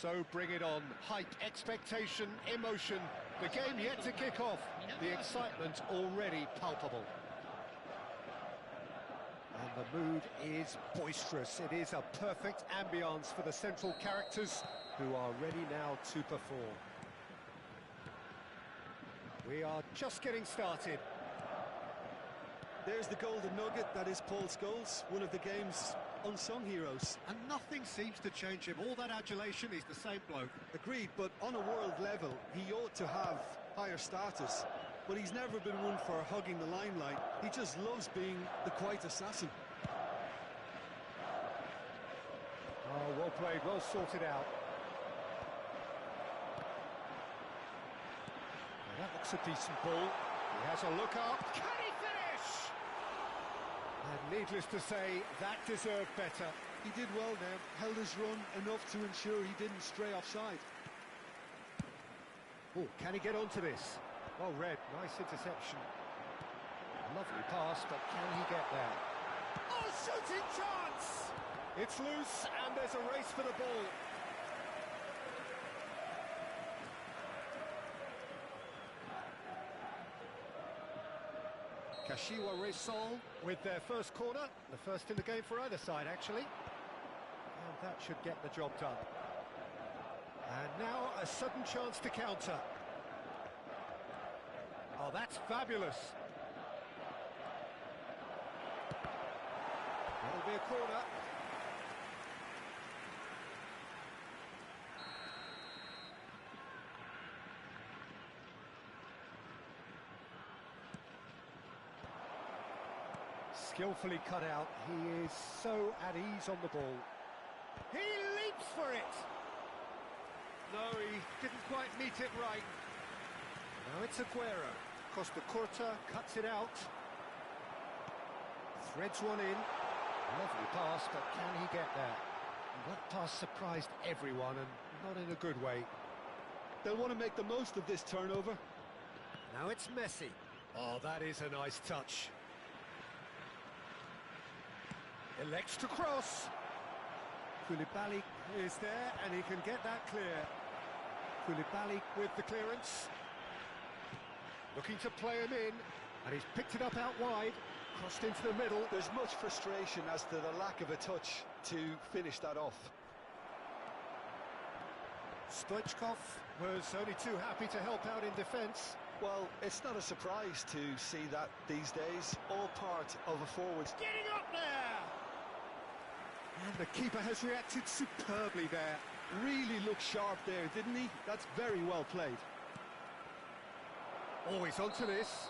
So bring it on. Hype, expectation, emotion. The game yet to kick off. The excitement already palpable. And the mood is boisterous. It is a perfect ambience for the central characters who are ready now to perform. We are just getting started. There's the golden nugget that is Paul Scholes, one of the game's unsung heroes. And nothing seems to change him. All that adulation, he's the same bloke. Agreed, but on a world level, he ought to have higher status. But he's never been one for hugging the limelight. He just loves being the quiet assassin. Oh, well played, well sorted out. Well, that looks a decent ball. He has a look up. Can he finish? And needless to say, that deserved better. He did well now, held his run enough to ensure he didn't stray offside. Oh, can he get onto this? Well read, nice interception. Lovely pass, but can he get there? Oh, shooting chance! It's loose, and there's a race for the ball. Kashiwa Reysol with their first corner, the first in the game for either side, actually. And that should get the job done. And now a sudden chance to counter. Oh, that's fabulous. That'll be a corner. Skillfully cut out. He is so at ease on the ball. He leaps for it. No, he didn't quite meet it right. Now it's Aguero. Costa Curta cuts it out. Threads one in. Lovely pass, but can he get there? And that pass surprised everyone, and not in a good way. They'll want to make the most of this turnover. Now it's Messi. Oh, that is a nice touch. Elects to cross. Koulibaly is there, and he can get that clear. Koulibaly with the clearance. Looking to play him in, and he's picked it up out wide, crossed into the middle. There's much frustration as to the lack of a touch to finish that off. Stoichkov was only too happy to help out in defence. Well, it's not a surprise to see that these days, all part of a forward's... Getting up there! And the keeper has reacted superbly there. Really looked sharp there, didn't he? That's very well played. Always onto this.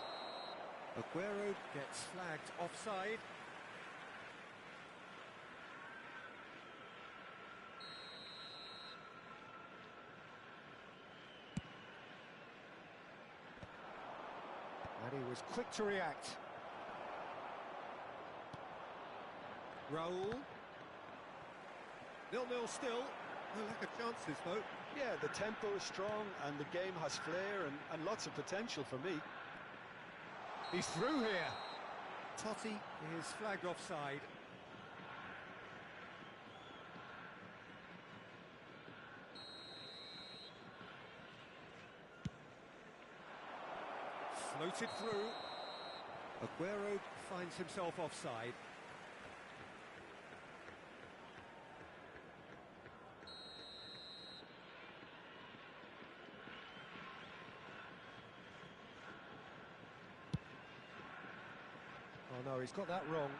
Aguero gets flagged offside. And he was quick to react. Raul. 0-0 still. No lack of chances, though. Yeah, the tempo is strong and the game has flair and lots of potential for me. He's through here. Totti is flagged offside. Floated through. Aguero finds himself offside. Oh no, he's got that wrong.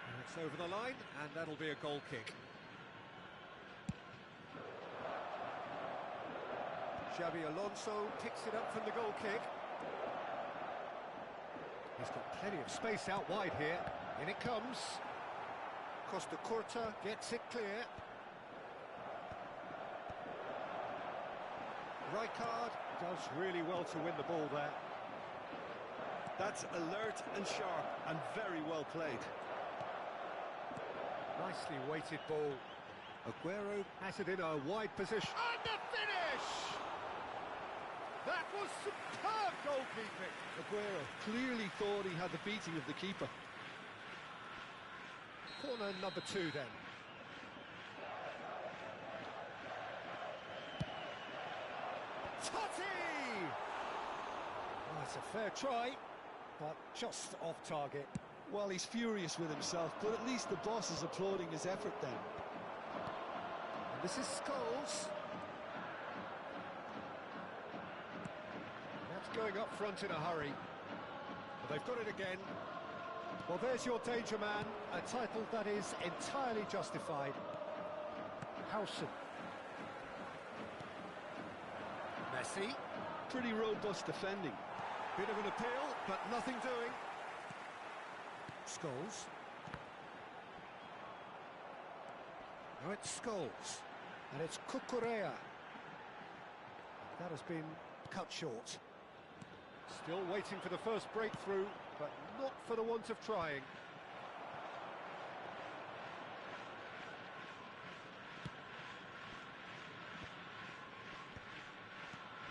And it's over the line, and that'll be a goal kick. Xabi Alonso picks it up from the goal kick. He's got plenty of space out wide here. In it comes. Costa Curta gets it clear. Rijkaard does really well to win the ball there. That's alert and sharp and very well played. Nicely weighted ball. Aguero has it in a wide position. And the finish! That was superb goalkeeping. Aguero clearly thought he had the beating of the keeper. Corner number 2 then. Totti! Oh, it's a fair try, but just off target. Well, he's furious with himself, but at least the boss is applauding his effort then. And this is Scholes. That's going up front in a hurry. But they've got it again. Well, there's your danger man, a title that is entirely justified. Howson. Messi. Pretty robust defending. Bit of an appeal, but nothing doing. Scholes. Now it's Scholes. And it's Cucurella. That has been cut short. Still waiting for the first breakthrough, but not for the want of trying.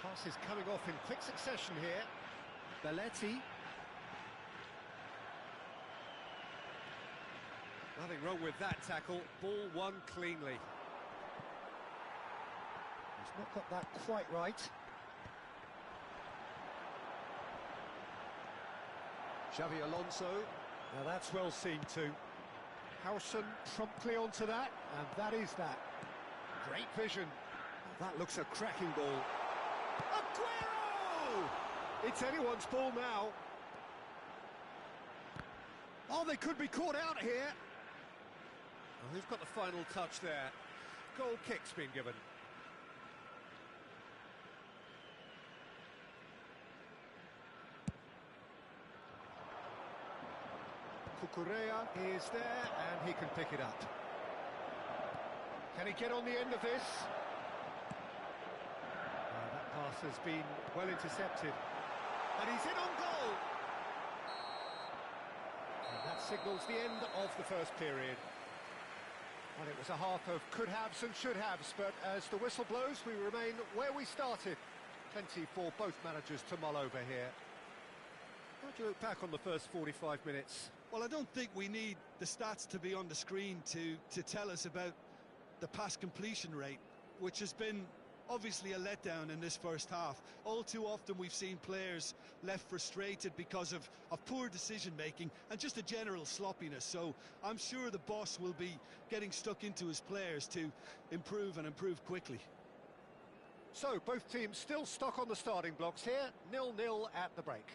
Pass is coming off in quick succession here. Belletti. Nothing wrong with that tackle. Ball won cleanly. He's not got that quite right. Xavi Alonso. Now that's well seen too. Howson promptly onto that, and that is that. Great vision. That looks a cracking ball. Aguero! It's anyone's ball now. Oh, they could be caught out here. Well, who's got the final touch there? Goal kick's been given. Cucurella is there, and he can pick it up. Can he get on the end of this? That pass has been well intercepted. And he's in on goal! And that signals the end of the first period. And it was a half of could-haves and should-haves, but as the whistle blows, we remain where we started. Plenty for both managers to mull over here. How do you look back on the first 45 minutes? Well, I don't think we need the stats to be on the screen to tell us about the pass completion rate, which has been obviously a letdown in this first half. All too often we've seen players left frustrated because of poor decision-making and just a general sloppiness. So I'm sure the boss will be getting stuck into his players to improve and improve quickly. So, both teams still stuck on the starting blocks here, 0-0 at the break.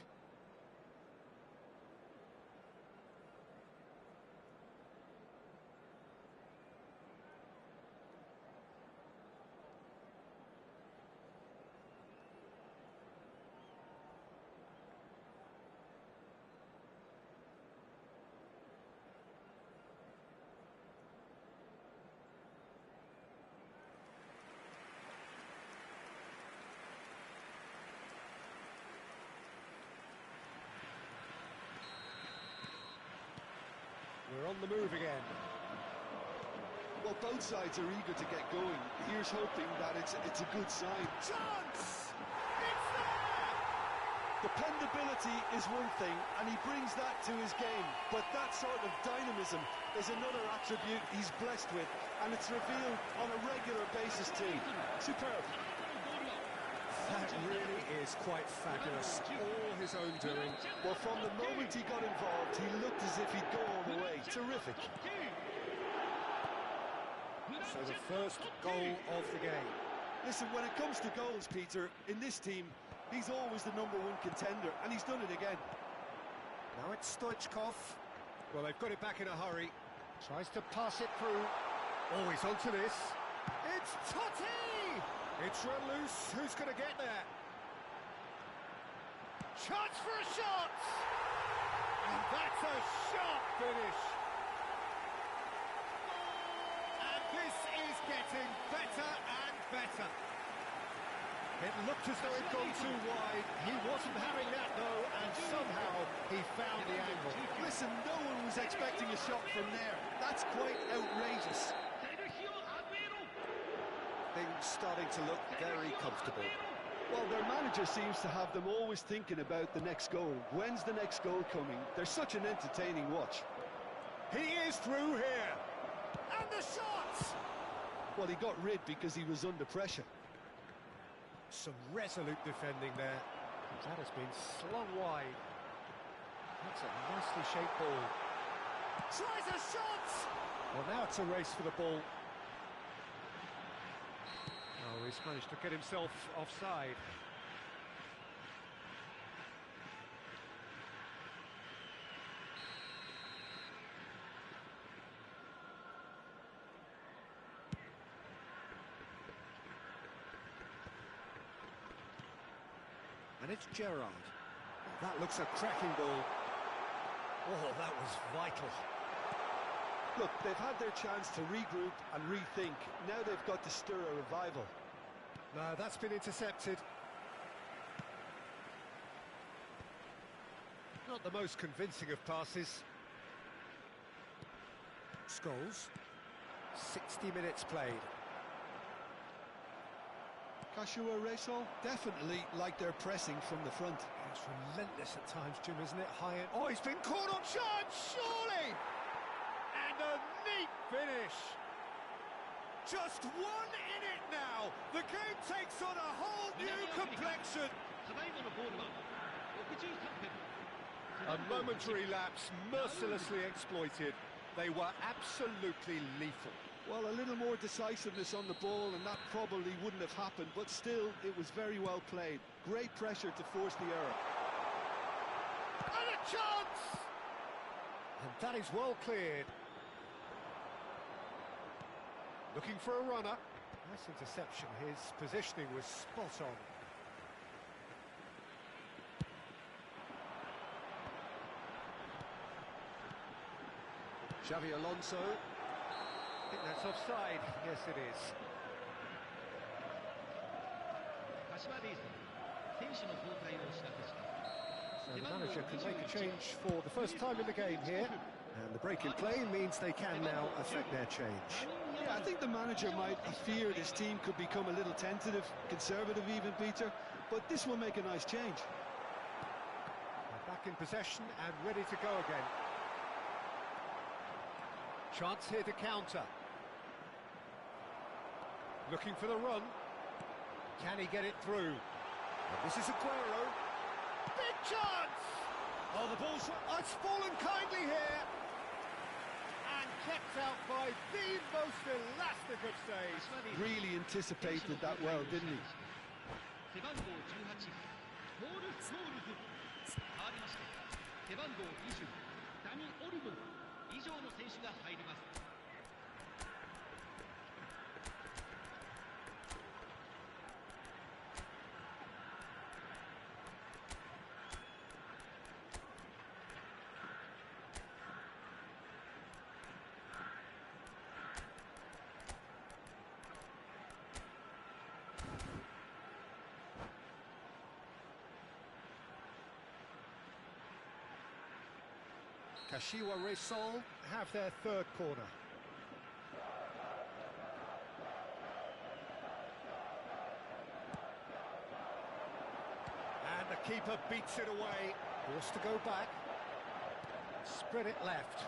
We're on the move again. Well, both sides are eager to get going. Here's hoping that it's a good sign. Chance! It's there! Dependability is one thing, and he brings that to his game. But that sort of dynamism is another attribute he's blessed with, and it's revealed on a regular basis too. Superb. That really is quite fabulous. All his own doing. Well, from the moment he got involved, he looked as if he'd go all the way. Terrific. So the first goal of the game. Listen, when it comes to goals, Peter, in this team, he's always the #1 contender, and he's done it again. Now it's Stoichkov. Well, they've got it back in a hurry. Tries to pass it through. Always onto this. It's Totti! It's run loose. Who's going to get there? Chance for a shot! And that's a sharp finish. And this is getting better and better. It looked as though it'd gone too wide. He wasn't having that, though, and somehow he found the angle. Listen, no one was expecting a shot from there. That's quite outrageous. Things starting to look very comfortable. Well, their manager seems to have them always thinking about the next goal. When's the next goal coming? They're such an entertaining watch. He is through here. And the shot! Well, he got rid because he was under pressure. Some resolute defending there. That has been slung wide. That's a nicely shaped ball. Tries a shot! Well, now it's a race for the ball. Oh, he's managed to get himself offside. And it's Gerrard. That looks a cracking ball. Oh, that was vital. Look, they've had their chance to regroup and rethink. Now they've got to stir a revival. No, that's been intercepted. Not the most convincing of passes. Scholes. 60 minutes played. Kashua Resol definitely like they're pressing from the front. It's relentless at times, Jim, isn't it? High end. Oh, he's been caught on charge, surely! And a neat finish. Just one in it now. The game takes on a whole new complexion. A momentary lapse, mercilessly exploited. They were absolutely lethal. Well, a little more decisiveness on the ball and that probably wouldn't have happened, but still, it was very well played. Great pressure to force the error. And a chance! And that is well cleared. Looking for a runner. Nice interception. His positioning was spot on. Xavi Alonso. I think that's offside. Yes, it is. So the manager can make a change for the first time in the game here. And the break in play means they can now affect their change. Yeah, I think the manager might have feared his team could become a little tentative, conservative even, Peter. But this will make a nice change. They're back in possession and ready to go again. Chance here to counter. Looking for the run. Can he get it through? And this is Aguero. Big chance! Oh, the ball's... Oh, it's fallen kindly here. And kept out by the most elastic of saves. Really anticipated that well, didn't he? Kashua Resol have their third corner. And the keeper beats it away. Forced to go back. Spread it left.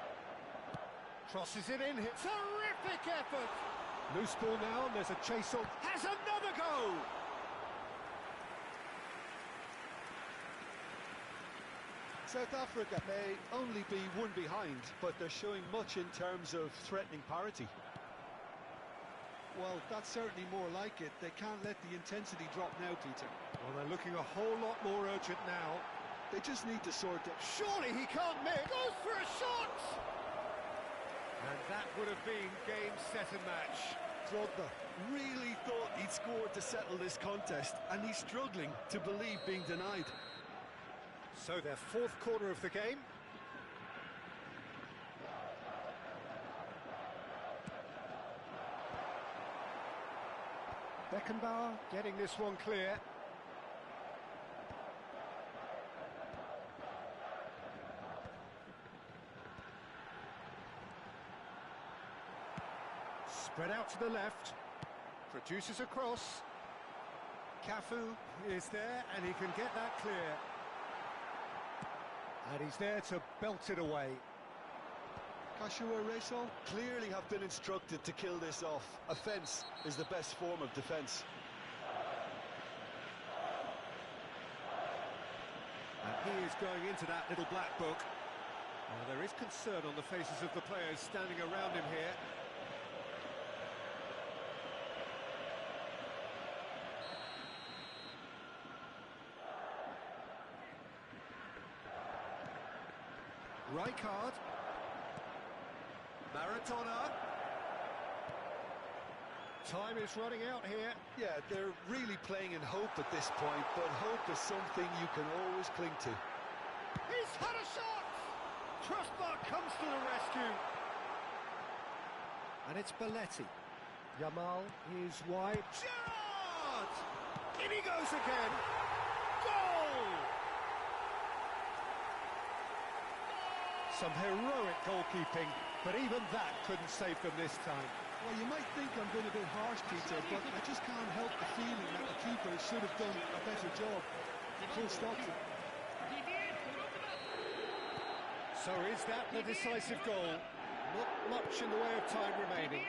Crosses it in. Terrific effort. Loose ball now, and there's a chase on. Has another go! South Africa may only be one behind, but they're showing much in terms of threatening parity. Well, that's certainly more like it. They can't let the intensity drop now, Peter. Well, they're looking a whole lot more urgent now. They just need to sort it. Surely he can't miss. Goes for a shot! And that would have been game, set and match. Drogba really thought he'd scored to settle this contest, and he's struggling to believe being denied. So their fourth corner of the game. Beckenbauer getting this one clear. Spread out to the left. Produces a cross. Cafu is there and he can get that clear. And he's there to belt it away. Kashua Resol clearly have been instructed to kill this off. Offence is the best form of defence. he is going into that little black book. Well, there is concern on the faces of the players standing around him here. Rijkaard. Maradona. Time is running out here. Yeah, they're really playing in hope at this point, but hope is something you can always cling to. He's had a shot! Crossbar comes to the rescue. And it's Belletti. Yamal is wide. Gerrard! In he goes again. Goal! Some heroic goalkeeping, but even that couldn't save them this time. Well, you might think I'm being a bit harsh, Peter, but I just can't help the feeling that the keeper should have done a better job. Full stop. So is that the decisive goal? Not much in the way of time remaining.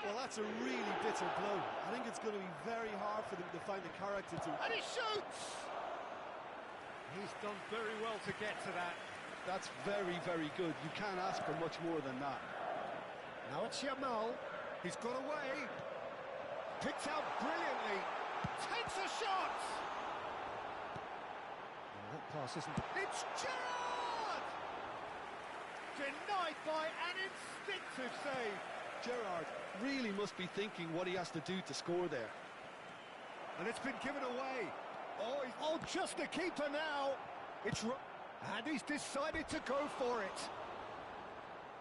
Well, that's a really bitter blow. I think it's going to be very hard for them to find the character to... And he shoots! He's done very well to get to that. That's very, very good. You can't ask for much more than that. Now it's Yamal. He's got away. Picked out brilliantly. Takes a shot! Oh, that pass isn't... It's Gerrard! Denied by an instinctive save. Gerrard really must be thinking what he has to do to score there. And it's been given away. Oh, just the keeper now. And he's decided to go for it.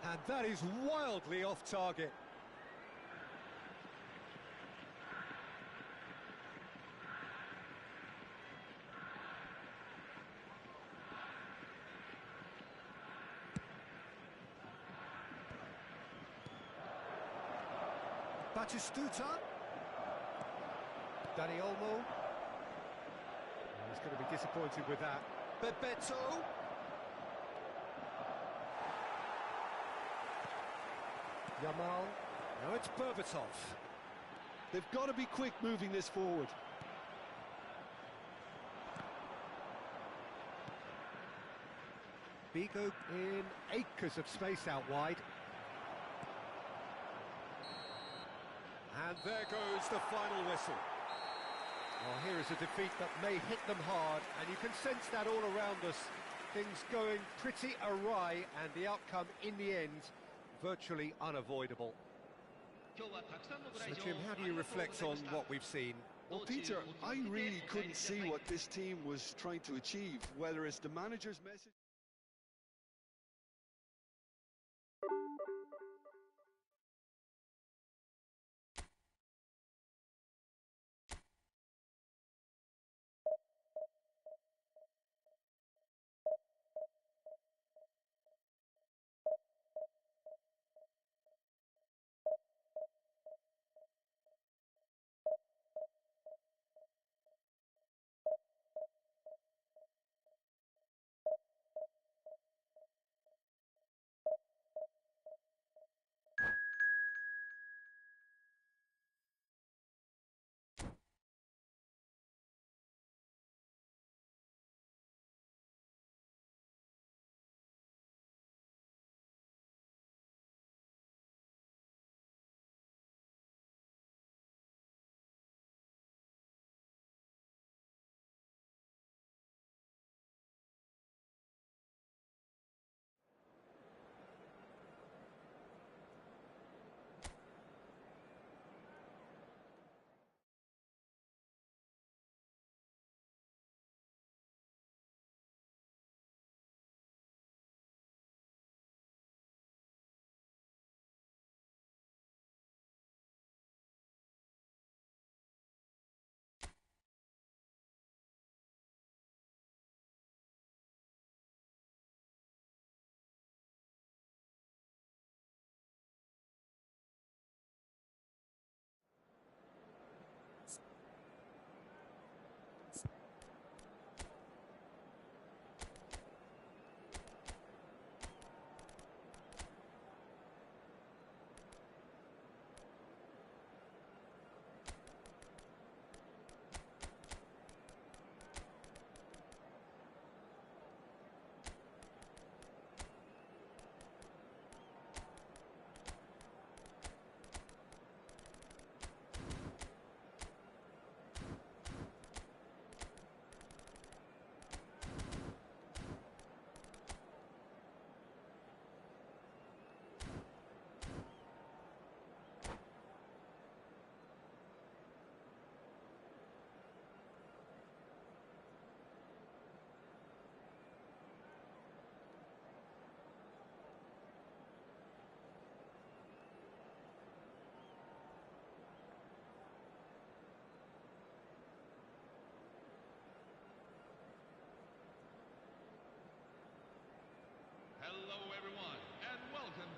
And that is wildly off target. Batistuta. Dani Olmo. He's going to be disappointed with that. Bebeto. Yamal. Now it's Berbatov. They've got to be quick moving this forward. Bigo in acres of space out wide. And there goes the final whistle. Well, here is a defeat that may hit them hard, and you can sense that all around us. Things going pretty awry, and the outcome in the end virtually unavoidable. So, Jim, how do you reflect on what we've seen? Well, Peter, I really couldn't see what this team was trying to achieve, whether it's the manager's message...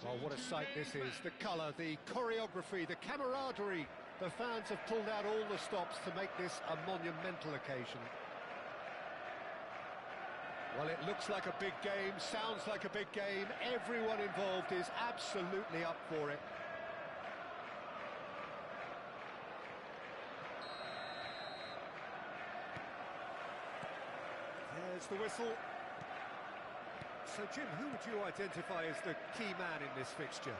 Well, what a sight this is. The colour, the choreography, the camaraderie. The fans have pulled out all the stops to make this a monumental occasion. Well, it looks like a big game, sounds like a big game. Everyone involved is absolutely up for it. There's the whistle. So, Jim, who would you identify as the key man in this fixture?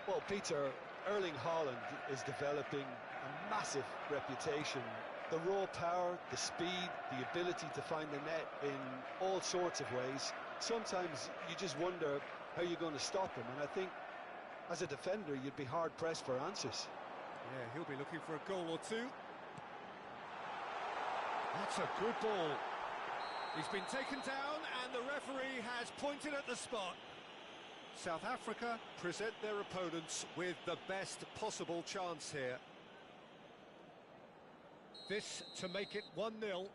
Well, Peter, Erling Haaland is developing a massive reputation. The raw power, the speed, the ability to find the net in all sorts of ways. Sometimes you just wonder how you're going to stop him, and I think as a defender you'd be hard-pressed for answers. Yeah, he'll be looking for a goal or two. That's a good ball. He's been taken down and the referee has pointed at the spot. South Africa present their opponents with the best possible chance here. This to make it 1-0.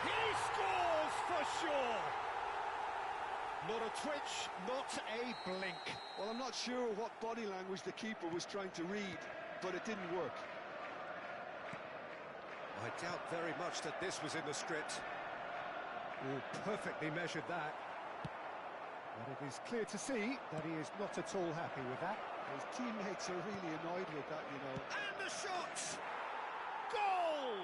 He scores for sure! Not a twitch, not a blink. Well, I'm not sure what body language the keeper was trying to read, but it didn't work. I doubt very much that this was in the script. Oh, perfectly measured that. But it is clear to see that he is not at all happy with that. His teammates are really annoyed with that, you know. And the shot! Goal!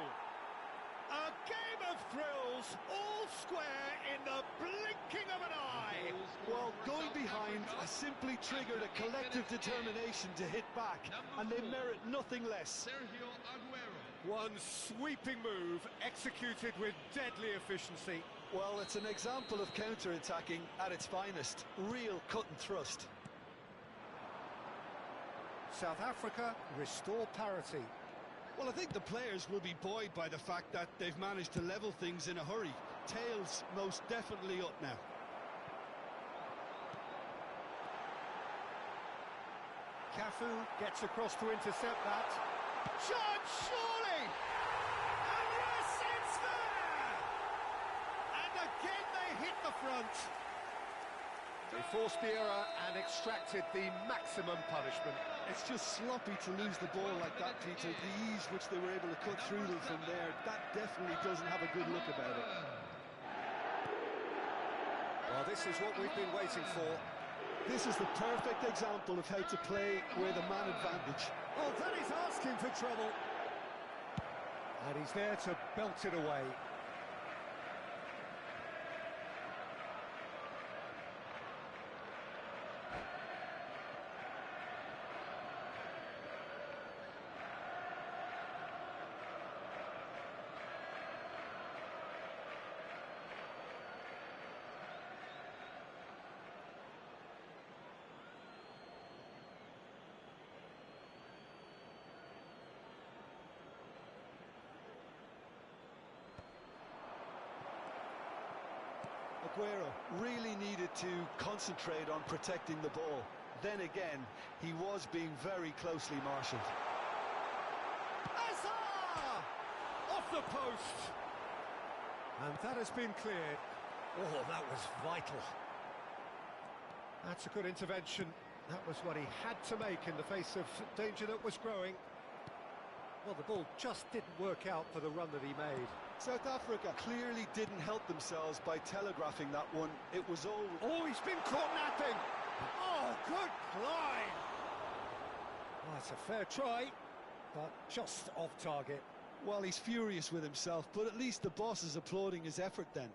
A game of thrills, all square in the blinking of an eye. Well, going behind has simply triggered a collective determination to hit back, and they merit nothing less. One sweeping move, executed with deadly efficiency. Well, it's an example of counter-attacking at its finest. Real cut and thrust. South Africa restore parity. Well, I think the players will be buoyed by the fact that they've managed to level things in a hurry. Tails most definitely up now. Cafu gets across to intercept that. Shot, surely! And yes, it's there! And again they hit the front. They forced the error and extracted the maximum punishment. It's just sloppy to lose the ball like that, Peter. The ease which they were able to cut through them from there, that definitely doesn't have a good look about it. Well, this is what we've been waiting for. This is the perfect example of how to play with a man advantage. Oh, that is asking for trouble. And he's there to belt it away. Aguero really needed to concentrate on protecting the ball. Then again, he was being very closely marshalled. Azar! Off the post! And that has been cleared. Oh, that was vital. That's a good intervention. That was what he had to make in the face of danger that was growing. Well, the ball just didn't work out for the run that he made. South Africa clearly didn't help themselves by telegraphing that one. It was all... Oh, he's been caught napping! Oh, good climb! Oh, it's a fair try, but just off target. Well, he's furious with himself, but at least the boss is applauding his effort then.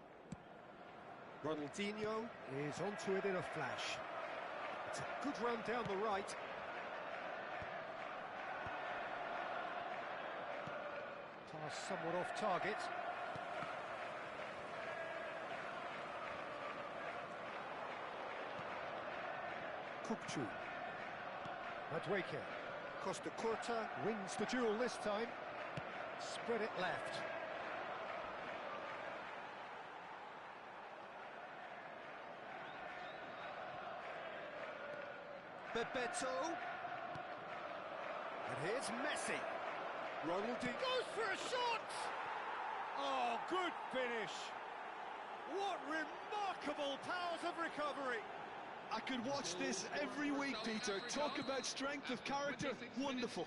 Ronaldinho is onto it in a flash. It's a good run down the right. Pass somewhat off target. Kukcu. Madweke. Costa Curta wins the duel this time. Spread it left. Bebeto. And here's Messi. Ronaldinho goes for a shot! Oh, good finish! What remarkable Remarkable powers of recovery. I could watch this every week, Peter. Talk about strength of character. Wonderful.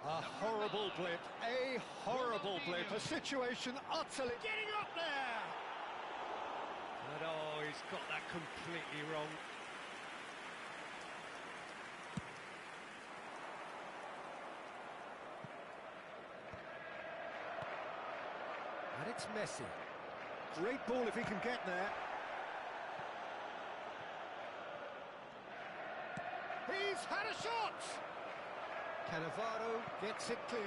A horrible blip, a horrible blip, a situation utterly getting up there. But oh, he's got that completely wrong. And it's Messi. Great ball if he can get there. He's had a shot! Cannavaro gets it clear.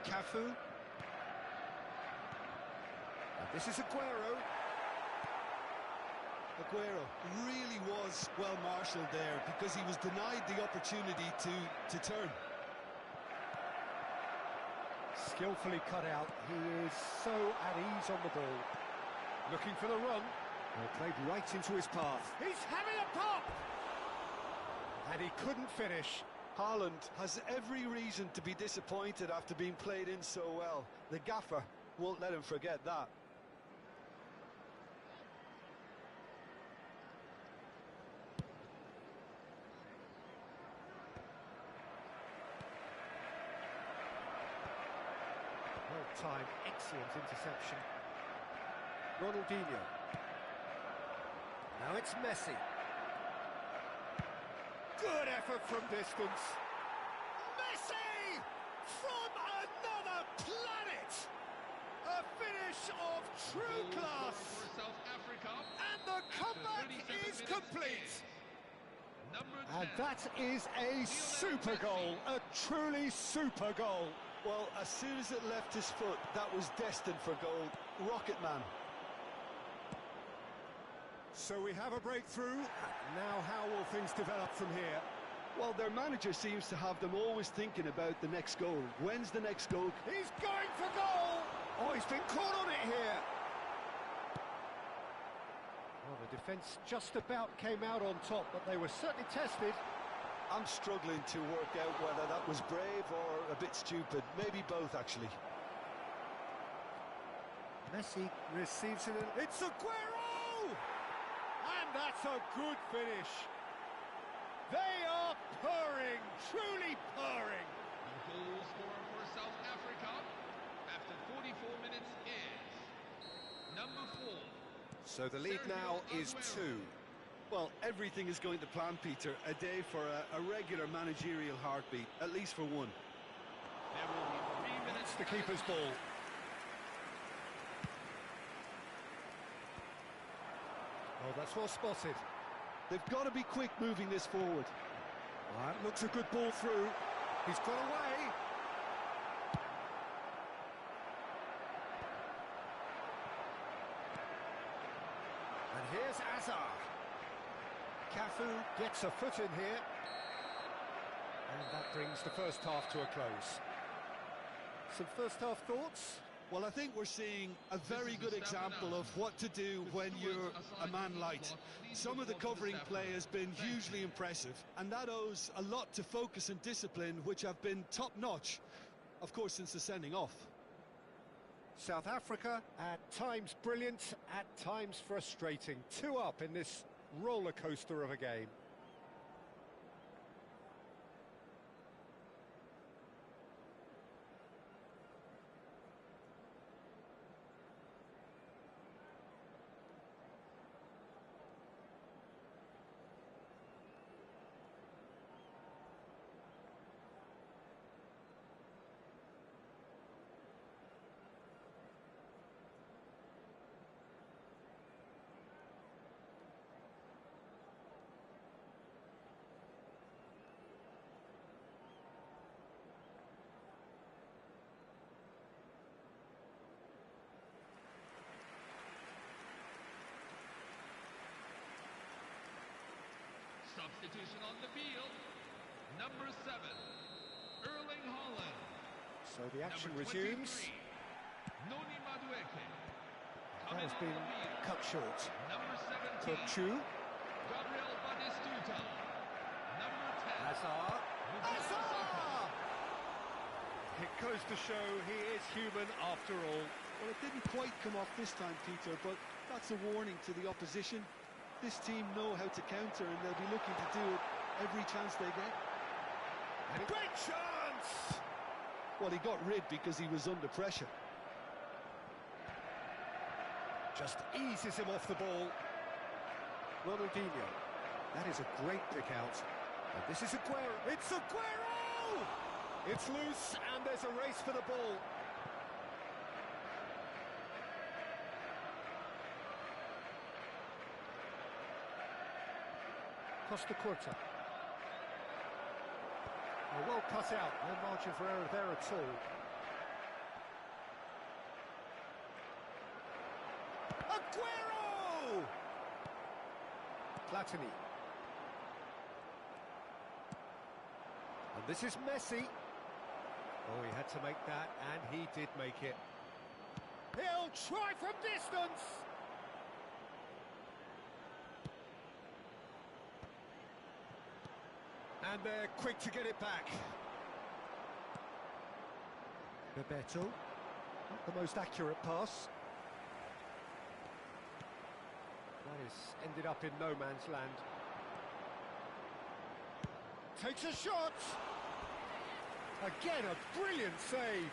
Cafu. And this is Aguero. Aguero really was well marshalled there because he was denied the opportunity to turn. Skillfully cut out. He is so at ease on the ball. Looking for the run. Well, played right into his path. He's having a pop! And he couldn't finish. Haaland has every reason to be disappointed after being played in so well. The gaffer won't let him forget that. Well-timed, excellent interception. Ronaldinho. Now it's Messi. Good effort from distance. Messi! From another planet! A finish of true class. And the comeback is complete. And that is a super goal, a truly super goal. Well, as soon as it left his foot, that was destined for goal. Rocket man. So we have a breakthrough. Now how will things develop from here? Well, their manager seems to have them always thinking about the next goal. When's the next goal? He's going for goal! Oh, he's been caught on it here. Well, the defence just about came out on top, but they were certainly tested. I'm struggling to work out whether that was brave or a bit stupid. Maybe both, actually. Messi receives it. It's Aguero! And that's a good finish. They are purring, truly purring. The goal scorer for South Africa after 44 minutes is number 4. So the lead now is 2. Well, everything is going to plan, Peter. A day for a regular managerial heartbeat, at least for one. There will be 3 minutes. It's the keeper's ball. Oh, that's well spotted. They've got to be quick moving this forward. That looks a good ball through. He's got away. And here's Hazard. Cafu gets a foot in here. And that brings the first half to a close. Some first half thoughts? Well, I think we're seeing a very good example of what to do when you're a man light. Some of the covering play has been hugely impressive, and that owes a lot to focus and discipline, which have been top-notch, of course, since the sending off. South Africa, at times brilliant, at times frustrating. 2 up in this roller coaster of a game. Substitution on the field. Number 7, Erling Haaland. So the action Number resumes. 23, Noni Madueke. That has been cut short. Number 17, Kurchu. Gabriel Batistuta. Number 10, Hazard. Hazard! It goes to show he is human after all. Well, it didn't quite come off this time, Peter, but that's a warning to the opposition. This team know how to counter, and they'll be looking to do it every chance they get. And great chance! Well, he got rid because he was under pressure. Just eases him off the ball. Ronaldinho. That is a great pick out. And this is Aguero. It's Aguero! It's loose, and there's a race for the ball. Costa Curta. Oh, well cut out. No margin for error there at all. Aguero! Platini. And this is Messi. Oh, he had to make that, and he did make it. He'll try from distance! And they're quick to get it back. Bebeto. Not the most accurate pass. That is ended up in no man's land. Takes a shot! Again, a brilliant save.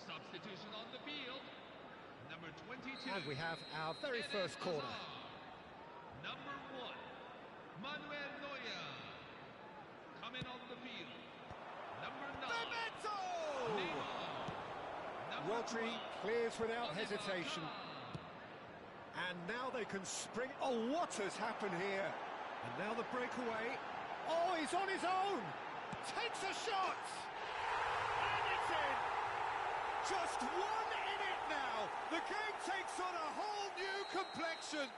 Substitution on the field. Number 22. And we have our very first corner. Number 1, Manuel Neuer. Coming on the field. Number 9. Bebeto! Rodri clears without hesitation. And now they can spring. Oh, what has happened here? And now the breakaway. Oh, he's on his own. Takes a shot. And it's in. Just 1 in it now. The game takes on a whole new complexion.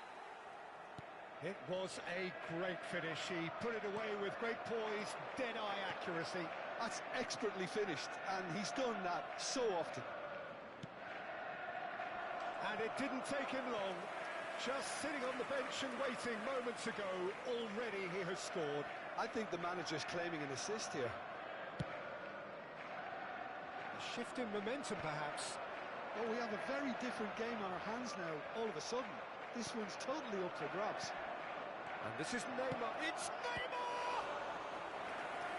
It was a great finish. He put it away with great poise, dead-eye accuracy. That's expertly finished, and he's done that so often. And it didn't take him long. Just sitting on the bench and waiting moments ago, already he has scored. I think the manager's claiming an assist here. A shift in momentum, perhaps. Oh, we have a very different game on our hands now, all of a sudden. This one's totally up for grabs. And this is Neymar. It's Neymar!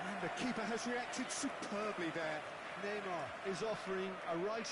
And the keeper has reacted superbly there. Neymar is offering a right